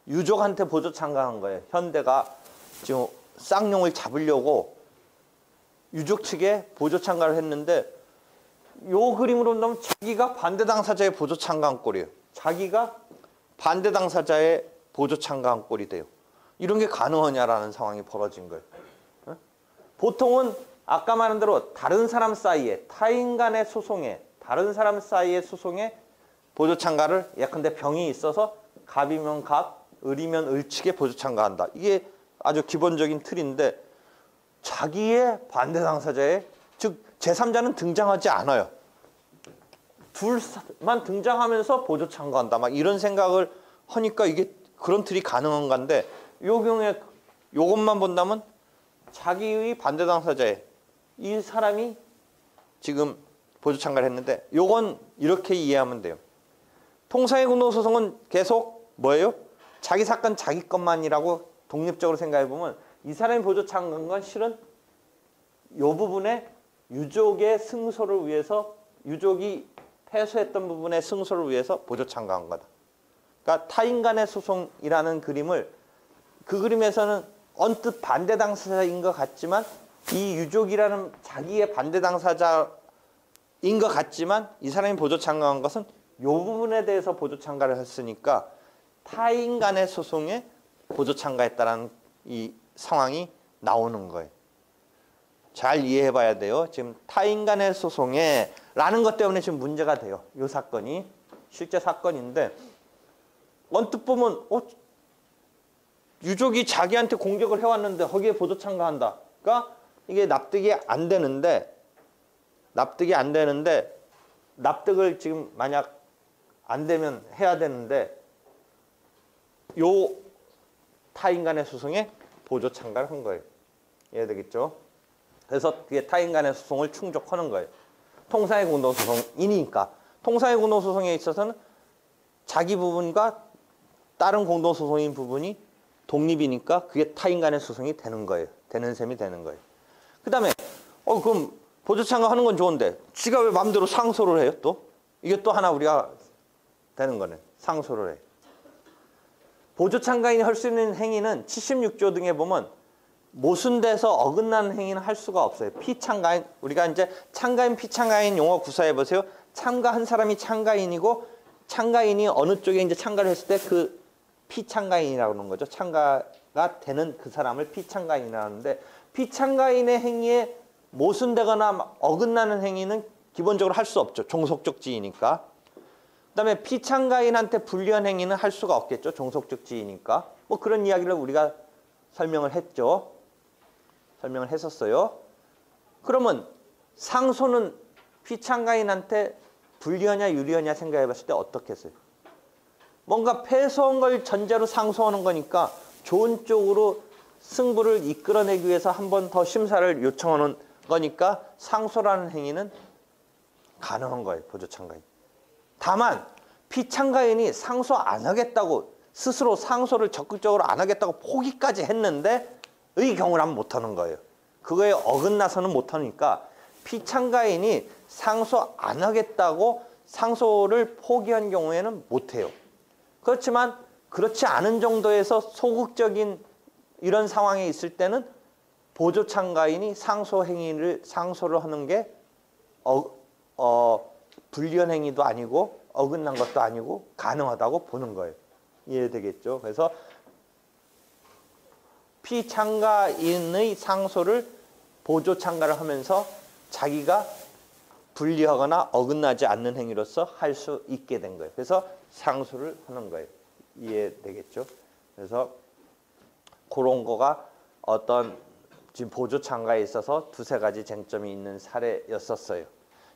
유족한테 보조 참가한 거예요. 현대가 지금 쌍용을 잡으려고 유족 측에 보조 참가를 했는데 요 그림으로 본다면 자기가 반대 당사자의 보조 참가한 꼴이에요. 자기가 반대 당사자의 보조 참가한 꼴이 돼요. 이런 게 가능하냐라는 상황이 벌어진 거예요. 보통은 아까 말한 대로 다른 사람 사이에 타인 간의 소송에 다른 사람 사이의 소송에 보조 참가를 예컨대 병이 있어서 갑이면 갑, 을이면 을 측에 보조 참가한다. 이게 아주 기본적인 틀인데 자기의 반대 당사자의 즉 제3자는 등장하지 않아요. 둘만 등장하면서 보조 참가한다. 막 이런 생각을 하니까 이게 그런 틀이 가능한 건데 요 경우에 요것만 본다면 자기의 반대 당사자의 이 사람이 지금 보조 참가를 했는데 요건 이렇게 이해하면 돼요. 통상의 군도소송은 계속 뭐예요? 자기 사건 자기 것만이라고 독립적으로 생각해 보면 이 사람이 보조 참가한 건 실은 부분에 유족의 승소를 위해서 유족이 패소했던 부분의 승소를 위해서 보조 참가한 거다. 그러니까 타인 간의 소송이라는 그림을 그 그림에서는 언뜻 반대 당사자인 것 같지만 이 유족이라는 자기의 반대 당사자인 것 같지만 이 사람이 보조 참가한 것은 이 부분에 대해서 보조 참가를 했으니까 타인 간의 소송에 보조 참가했다라는 이 상황이 나오는 거예요. 잘 이해해 봐야 돼요. 지금 타인 간의 소송에 라는 것 때문에 지금 문제가 돼요. 이 사건이 실제 사건인데 언뜻 보면 유족이 자기한테 공격을 해왔는데 거기에 보조 참가한다. 그러니까 이게 납득이 안 되는데 납득을 지금 만약 안 되면 해야 되는데 요 타인 간의 소송에 보조 참가를 한 거예요. 이해되겠죠? 그래서 그게 타인 간의 소송을 충족하는 거예요. 통상의 공동소송이니까. 통상의 공동소송에 있어서는 자기 부분과 다른 공동소송인 부분이 독립이니까 그게 타인 간의 소송이 되는 거예요. 되는 셈이 되는 거예요. 그 다음에 그럼 보조 참가하는 건 좋은데 지가 왜 마음대로 상소를 해요 또? 이게 또 하나 우리가 되는 거네. 상소를 해. 보조 참가인이 할 수 있는 행위는 76조 등에 보면 모순돼서 어긋나는 행위는 할 수가 없어요. 피참가인, 우리가 이제 참가인, 피참가인 용어 구사해 보세요. 참가한 사람이 참가인이고 참가인이 어느 쪽에 이제 참가를 했을 때 그 피참가인이라고 하는 거죠. 참가가 되는 그 사람을 피참가인이라고 하는데 피참가인의 행위에 모순되거나 어긋나는 행위는 기본적으로 할 수 없죠. 종속적 지위니까. 그다음에 피참가인한테 불리한 행위는 할 수가 없겠죠. 종속적 지위니까. 뭐 그런 이야기를 우리가 설명을 했죠. 설명을 했었어요. 그러면 상소는 피참가인한테 불리하냐 유리하냐 생각해 봤을 때 어떻게 했어요? 뭔가 패소한 걸 전제로 상소하는 거니까 좋은 쪽으로 승부를 이끌어내기 위해서 한 번 더 심사를 요청하는 거니까 상소라는 행위는 가능한 거예요. 보조 참가인. 다만 피참가인이 상소 안 하겠다고 스스로 상소를 적극적으로 안 하겠다고 포기까지 했는데 의 경우라면 못하는 거예요. 그거에 어긋나서는 못하니까 피참가인이 상소 안 하겠다고 상소를 포기한 경우에는 못해요. 그렇지만 그렇지 않은 정도에서 소극적인 이런 상황에 있을 때는 보조 참가인이 상소를 하는 게 불리한 행위도 아니고 어긋난 것도 아니고 가능하다고 보는 거예요. 이해되겠죠? 그래서 피참가인의 상소를 보조 참가를 하면서 자기가 불리하거나 어긋나지 않는 행위로서 할 수 있게 된 거예요. 그래서 상소를 하는 거예요. 이해되겠죠? 그래서 그런 거가 어떤 지금 보조 참가에 있어서 두세 가지 쟁점이 있는 사례였었어요.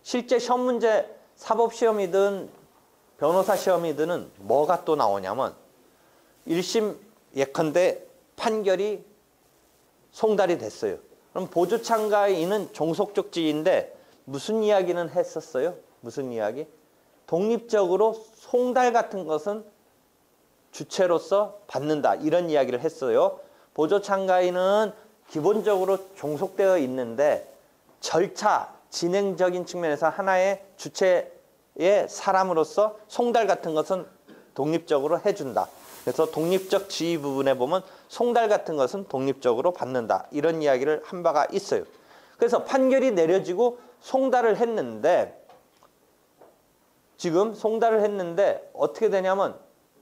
실제 시험 문제 사법 시험이든 변호사 시험이든 뭐가 또 나오냐면 1심 예컨대 판결이 송달이 됐어요. 그럼 보조 참가인은 종속적 지위인데 무슨 이야기는 했었어요? 무슨 이야기? 독립적으로 송달 같은 것은 주체로서 받는다. 이런 이야기를 했어요. 보조 참가인은 기본적으로 종속되어 있는데 절차, 진행적인 측면에서 하나의 주체의 사람으로서 송달 같은 것은 독립적으로 해준다. 그래서 독립적 지위 부분에 보면 송달 같은 것은 독립적으로 받는다. 이런 이야기를 한 바가 있어요. 그래서 판결이 내려지고 송달을 했는데 지금 송달을 했는데 어떻게 되냐면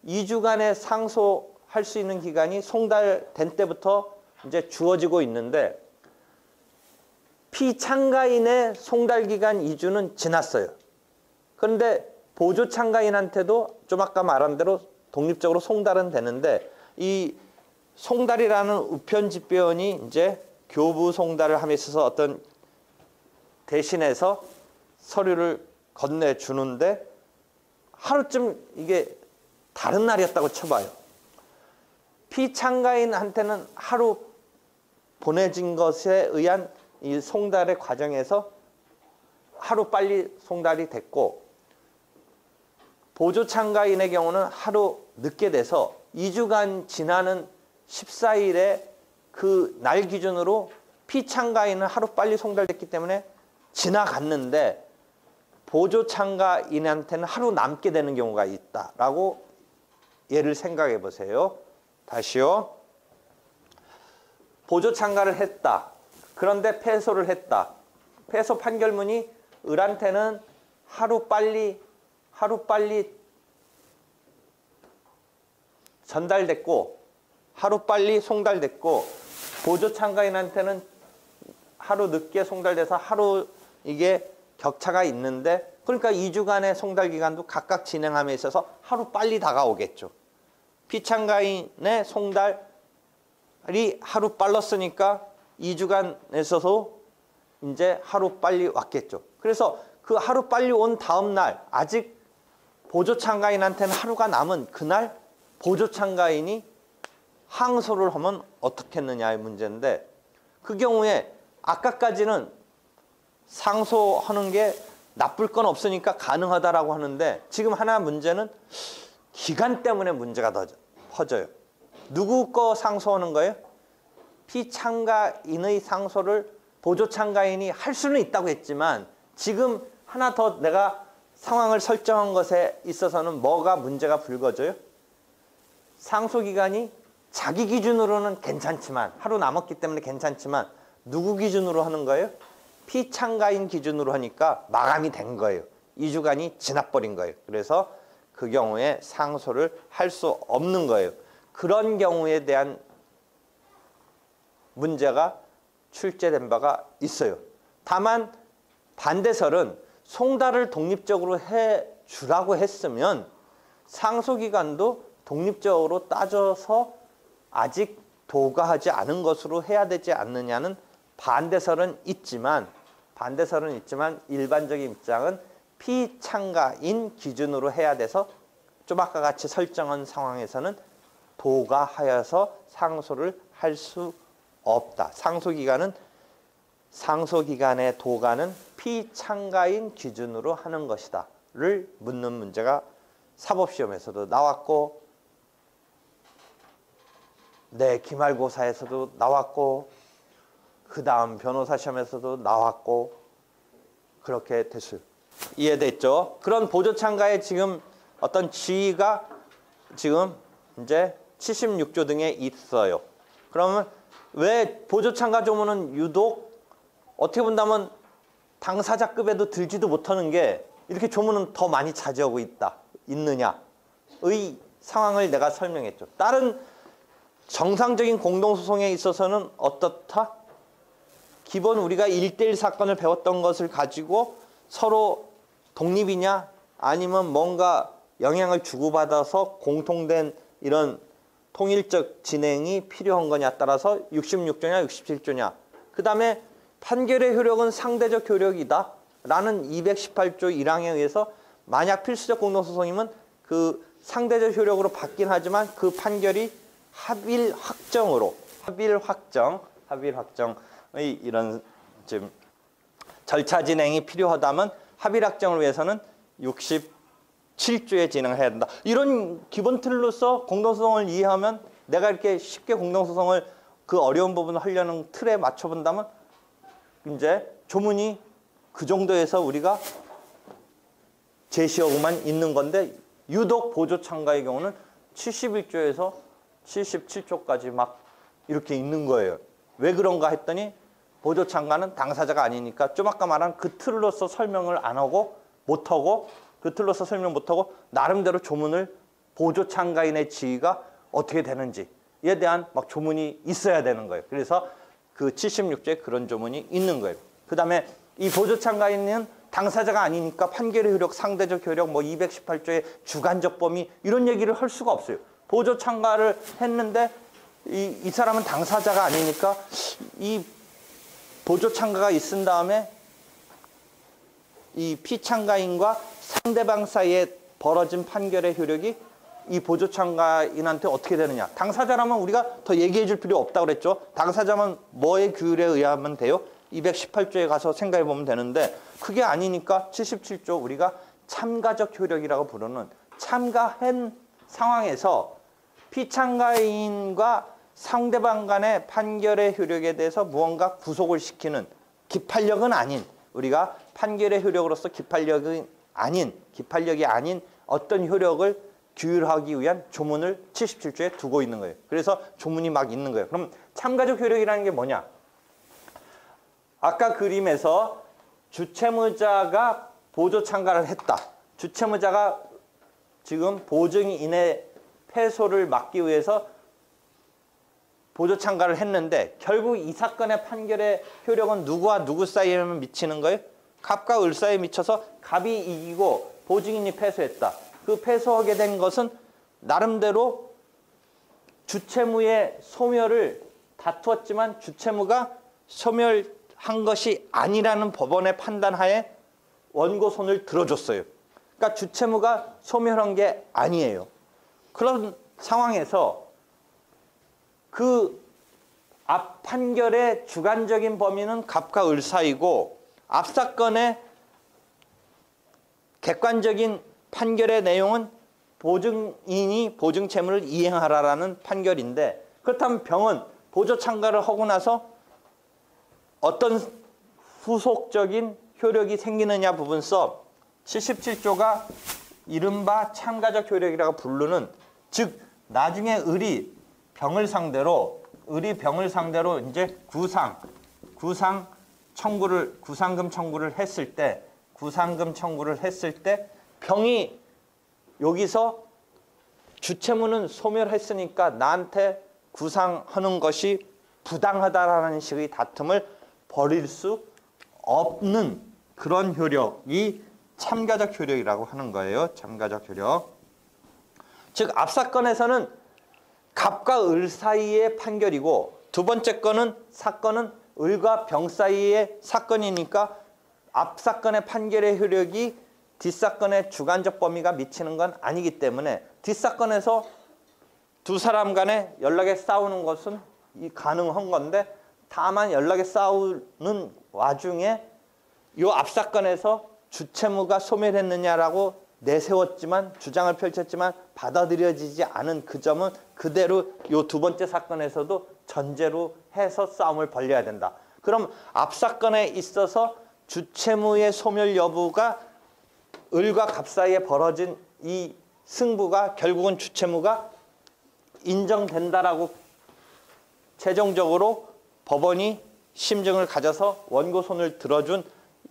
2주간의 상소할 수 있는 기간이 송달된 때부터 이제 주어지고 있는데 피참가인의 송달 기간 2주는 지났어요. 그런데 보조 참가인한테도 좀 아까 말한 대로 독립적으로 송달은 되는데 이 송달이라는 우편집배원이 이제 교부 송달을 함에 있어서 어떤 대신해서 서류를 건네주는데 하루쯤 이게 다른 날이었다고 쳐봐요. 피참가인한테는 하루 보내진 것에 의한 이 송달의 과정에서 하루 빨리 송달이 됐고 보조 참가인의 경우는 하루 늦게 돼서 2주간 지나는 14일에 그 날 기준으로 피참가인은 하루빨리 송달됐기 때문에 지나갔는데 보조참가인한테는 하루 남게 되는 경우가 있다라고 예를 생각해 보세요. 다시요. 보조참가를 했다. 그런데 패소를 했다. 패소 판결문이 을한테는 하루빨리 전달됐고 하루빨리 송달됐고 보조참가인한테는 하루 늦게 송달돼서 하루 이게 격차가 있는데 그러니까 2주간의 송달 기간도 각각 진행함에 있어서 하루 빨리 다가오겠죠. 피참가인의 송달이 하루 빨랐으니까 2주간에서도 이제 하루 빨리 왔겠죠. 그래서 그 하루 빨리 온 다음 날 아직 보조참가인한테는 하루가 남은 그날 보조참가인이 항소를 하면 어떻겠느냐의 문제인데 그 경우에 아까까지는 상소하는 게 나쁠 건 없으니까 가능하다라고 하는데 지금 하나 문제는 기간 때문에 문제가 더 커져요. 누구 거 상소하는 거예요? 피참가인의 상소를 보조참가인이 할 수는 있다고 했지만 지금 하나 더 내가 상황을 설정한 것에 있어서는 뭐가 문제가 불거져요? 상소기간이 자기 기준으로는 괜찮지만 하루 남았기 때문에 괜찮지만 누구 기준으로 하는 거예요? 피참가인 기준으로 하니까 마감이 된 거예요. 2주간이 지나버린 거예요. 그래서 그 경우에 상소를 할 수 없는 거예요. 그런 경우에 대한 문제가 출제된 바가 있어요. 다만 반대설은 송달을 독립적으로 해주라고 했으면 상소기간도 독립적으로 따져서 아직 도가하지 않은 것으로 해야 되지 않느냐는 반대설은 있지만 일반적인 입장은 피참가인 기준으로 해야 돼서 좀 아까 같이 설정한 상황에서는 도가하여서 상소를 할 수 없다. 상소기간의 도가는 피참가인 기준으로 하는 것이다를 묻는 문제가 사법시험에서도 나왔고 기말고사에서도 나왔고 그 다음 변호사 시험에서도 나왔고 그렇게 됐어요. 이해됐죠? 그런 보조참가의 지금 어떤 지위가 지금 이제 76조 등에 있어요. 그러면 왜 보조참가 조문은 유독 어떻게 본다면 당사자급에도 들지도 못하는 게 이렇게 조문은 더 많이 차지하고 있느냐의 상황을 내가 설명했죠. 다른 정상적인 공동소송에 있어서는 어떻다? 기본 우리가 1대1 사건을 배웠던 것을 가지고 서로 독립이냐 아니면 뭔가 영향을 주고받아서 공통된 이런 통일적 진행이 필요한 거냐에 따라서 66조냐 67조냐 그 다음에 판결의 효력은 상대적 효력이다 라는 218조 1항에 의해서 만약 필수적 공동소송이면 그 상대적 효력으로 받긴 하지만 그 판결이 합일 확정의 이런 지금 절차 진행이 필요하다면 합일 확정을 위해서는 67조에 진행을 해야 된다. 이런 기본 틀로서 공동소송을 이해하면 내가 이렇게 쉽게 공동소송을 그 어려운 부분을 하려는 틀에 맞춰본다면 이제 조문이 그 정도에서 우리가 제시하고만 있는 건데 유독 보조참가의 경우는 71조에서 77조까지 막 이렇게 있는 거예요. 왜 그런가 했더니 보조참가는 당사자가 아니니까 좀 아까 말한 그 틀로서 설명을 안 하고 못하고 그 틀로서 설명 못하고 나름대로 조문을 보조참가인의 지위가 어떻게 되는지에 대한 막 조문이 있어야 되는 거예요. 그래서 그 76조에 그런 조문이 있는 거예요. 그 다음에 이 보조참가인은 당사자가 아니니까 판결의 효력, 상대적 효력, 뭐 218조의 주관적 범위 이런 얘기를 할 수가 없어요. 보조참가를 했는데 이 사람은 당사자가 아니니까 이 보조참가가 있은 다음에 이 피참가인과 상대방 사이에 벌어진 판결의 효력이 이 보조참가인한테 어떻게 되느냐. 당사자라면 우리가 더 얘기해 줄 필요 없다고 그랬죠. 당사자만 뭐의 규율에 의하면 돼요? 218조에 가서 생각해 보면 되는데 그게 아니니까 77조 우리가 참가적 효력이라고 부르는 참가한 상황에서 피참가인과 상대방 간의 판결의 효력에 대해서 무언가 구속을 시키는 기판력은 아닌, 우리가 판결의 효력으로서 기판력이 아닌 어떤 효력을 규율하기 위한 조문을 77조에 두고 있는 거예요. 그래서 조문이 막 있는 거예요. 그럼 참가적 효력이라는 게 뭐냐? 아까 그림에서 주채무자가 보조 참가를 했다. 주채무자가 지금 보증인의 패소를 막기 위해서 보조 참가를 했는데 결국 이 사건의 판결의 효력은 누구와 누구 사이에만 미치는 거예요? 갑과 을 사이에 미쳐서 갑이 이기고 보증인이 패소했다. 그 패소하게 된 것은 나름대로 주채무의 소멸을 다투었지만 주채무가 소멸한 것이 아니라는 법원의 판단하에 원고 손을 들어줬어요. 그러니까 주채무가 소멸한 게 아니에요. 그런 상황에서 그 앞 판결의 주관적인 범위는 갑과 을 사이고 앞 사건의 객관적인 판결의 내용은 보증인이 보증 채무를 이행하라라는 판결인데, 그렇다면 병은 보조 참가를 하고 나서 어떤 후속적인 효력이 생기느냐 부분서 77조가 이른바 참가적 효력이라고 부르는, 즉 나중에 을이 병을 상대로 이제 구상금 청구를 했을 때 병이 여기서 주채무는 소멸했으니까 나한테 구상하는 것이 부당하다라는 식의 다툼을 벌일 수 없는 그런 효력이 참가적 효력이라고 하는 거예요. 참가적 효력. 즉 앞 사건에서는 갑과 을 사이의 판결이고, 두 번째 사건은 을과 병 사이의 사건이니까 앞 사건의 판결의 효력이 뒷사건의 주관적 범위가 미치는 건 아니기 때문에 뒷사건에서 두 사람 간에 연락에 싸우는 것은 가능한 건데, 다만 연락에 싸우는 와중에 이 앞 사건에서 주채무가 소멸했느냐라고 내세웠지만, 주장을 펼쳤지만 받아들여지지 않은 그 점은 그대로 이 두 번째 사건에서도 전제로 해서 싸움을 벌려야 된다. 그럼 앞 사건에 있어서 주채무의 소멸 여부가 을과 갑 사이에 벌어진 이 승부가 결국은 주채무가 인정된다라고 최종적으로 법원이 심증을 가져서 원고 손을 들어준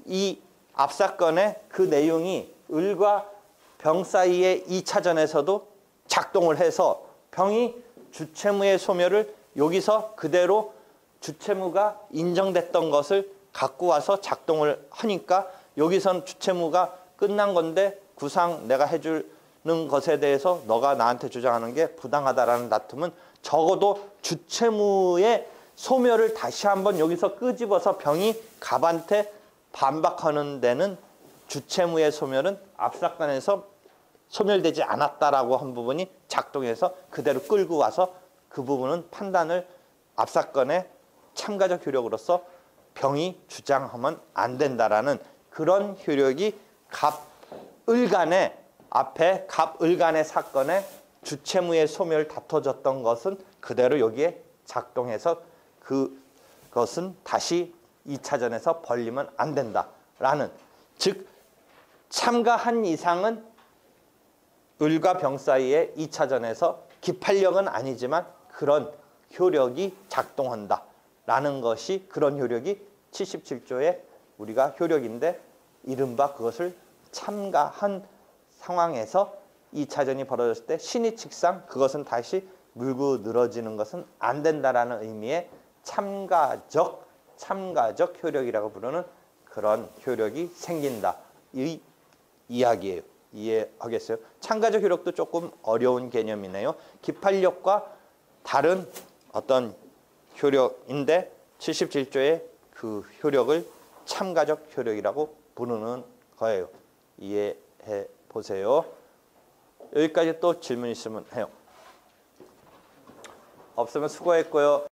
이 앞 사건의 그 내용이 을과 병 사이의 2차전에서도 작동을 해서 병이 주채무의 소멸을 여기서 그대로 주채무가 인정됐던 것을 갖고 와서 작동을 하니까 여기선 주채무가 끝난 건데 구상 내가 해주는 것에 대해서 너가 나한테 주장하는 게 부당하다라는 다툼은 적어도 주채무의 소멸을 다시 한번 여기서 끄집어서 병이 갑한테 반박하는 데는 주채무의 소멸은 앞 사건에서 소멸되지 않았다라고 한 부분이 작동해서 그대로 끌고 와서 그 부분은 판단을 앞 사건의 참가적 효력으로서 병이 주장하면 안 된다라는 그런 효력이 갑을 간의 앞에 갑을 간의 사건에 주채무의 소멸을 다퉈졌던 것은 그대로 여기에 작동해서 그것은 다시 2차전에서 벌리면 안 된다라는, 즉 참가한 이상은 을과 병 사이의 2차전에서 기판력은 아니지만 그런 효력이 작동한다라는 것이, 그런 효력이 77조의 우리가 효력인데, 이른바 그것을 참가한 상황에서 2차전이 벌어졌을 때 신의칙상 그것은 다시 물고 늘어지는 것은 안 된다라는 의미의 참가적 효력이라고 부르는 그런 효력이 생긴다. 이 이야기예요. 이해하겠어요? 참가적 효력도 조금 어려운 개념이네요. 기판력과 다른 어떤 효력인데 77조의 그 효력을 참가적 효력이라고 부르는 거예요. 이해해 보세요. 여기까지 또 질문 있으면 해요. 없으면 수고했고요.